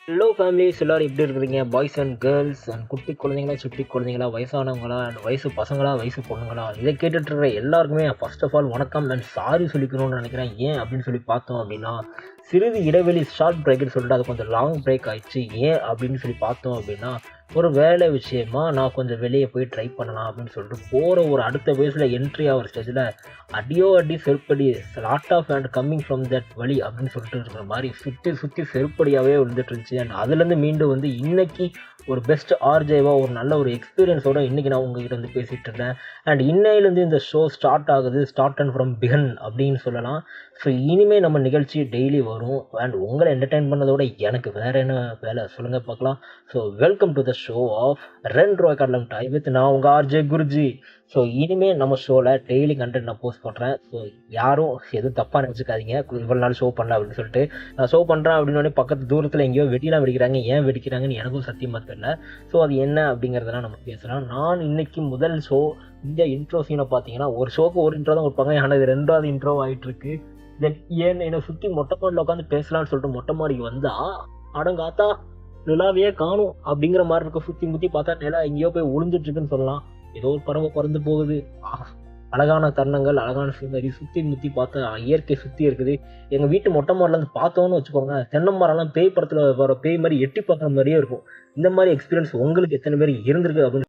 Hello families எல்லோரும் எப்படி இருக்கிறீங்க? பாய்ஸ் அண்ட் கேர்ள்ஸ் அண்ட் குட்டி குழந்தைங்களா, சுட்டி குழந்தைங்களா, வயசானவங்களா அண்ட் வயசு பசங்களா, வயசு பொண்ணுங்களா, இதை கேட்டுட்டு இருக்கிற எல்லாருக்குமே ஃபர்ஸ்ட் ஆஃப் ஆல் வணக்கம் அண்ட் சாரி சொல்லிக்கணும்னு நினைக்கிறேன். ஏன் அப்படின்னு சொல்லி பார்த்தோம் அப்படின்னா, சிறிது இடைவெளி ஷார்ட் பிரேக்குன்னு சொல்லிட்டு அது கொஞ்சம் லாங் பிரேக் ஆயிடுச்சு. ஏன் அப்படின்னு சொல்லி பார்த்தோம் அப்படின்னா, ஒரு வேலை விஷயமா நான் கொஞ்சம் வெளியே போய் ட்ரை பண்ணலாம் அப்படின்னு சொல்லிட்டு போகிற ஒரு அடுத்த வயசில் என்ட்ரி ஆகிற ஸ்டேஜில் அடியோ அடி செருப்படி lot of and coming from that வழி அப்படின்னு சொல்லிட்டு இருக்கிற மாதிரி சுற்றி சுற்றி செருப்படியாகவே விழுந்துட்டு இருந்துச்சு. அண்ட் அதுலேருந்து மீண்டும் வந்து இன்னைக்கு ஒரு பெஸ்ட் ஆர்ஜேவாக ஒரு நல்ல ஒரு எக்ஸ்பீரியன்ஸோட இன்றைக்கி நான் உங்ககிட்ட வந்து பேசிகிட்டு இருந்தேன். அண்ட் இன்னையிலேருந்து இந்த ஷோ ஸ்டார்ட் ஆகுது, ஸ்டார்ட் அண்ட் ஃப்ரம் பிகன் அப்படின்னு சொல்லலாம். ஸோ இனிமேல் நம்ம நிகழ்ச்சி டெய்லி வரும். அண்ட் உங்களை என்டர்டெயின் பண்ணதோட எனக்கு வேறு என்ன வேலை சொல்லுங்கள் பார்க்கலாம். So welcome to the show of ரெண்ட் ரோய் கடலம் டாய் வித் நான் உங்கள் ஆர்ஜே குருஜி. ஸோ இனிமேல் நம்ம ஷோவில் டெய்லி கண்டென்ட் நான் போஸ்ட் பண்ணுறேன். ஸோ யாரும் எதுவும் தப்பாக நினச்சிக்காதீங்க, இவ்வளோ நாள் ஷோ பண்ணல அப்படின்னு சொல்லிட்டு. நான் ஷோ பண்ணுறேன் அப்படின்னு பக்கத்து தூரத்தில் எங்கேயோ வெடிலாம் வெடிக்கிறாங்க. ஏன் வெடிக்கிறாங்கன்னு எனக்கும் சத்தியமாக தெரியல. ஸோ அது என்ன அப்படிங்கிறதெல்லாம் நம்ம பேசலாம். நான் இன்னைக்கு முதல் ஷோ இந்த இன்ட்ரோ சீனை பார்த்தீங்கன்னா, ஒரு ஷோக்கு ஒரு இன்ட்ரோ தான் கொடுப்பாங்க. ஆனால் இது 2வது இன்ட்ரோ ஆகிட்டு இருக்கு. தென் என்னை சுற்றி மொட்டை மாடியில் உட்காந்து பேசலாம்னு சொல்லிட்டு மொட்டை மாடிக்கு வந்தா அடங்காத்தா நிலாவையே காணும் அப்படிங்கிற மாதிரி இருக்க. சுற்றி முற்றி பார்த்தா நிலா எங்கேயோ போய் ஒளிஞ்சிட்டு இருக்குன்னு சொல்லலாம். ஏதோ ஒரு பறவை பறந்து போகுது. அழகான தருணங்கள், அழகான சீனரி, சுற்றி முற்றி பார்த்தா இயற்கை சுற்றி இருக்குது. எங்கள் வீட்டு மொட்டை மாடிலேருந்து பார்த்தோன்னு வச்சுக்கோங்க, தென்னை மரம்லாம் பேய் படத்தில் வர பேய் மாதிரி எட்டி பார்க்குற மாதிரியே இருக்கும். இந்த மாதிரி எக்ஸ்பீரியன்ஸ் உங்களுக்கு எத்தனை பேர் இருந்திருக்கு அப்படின்னு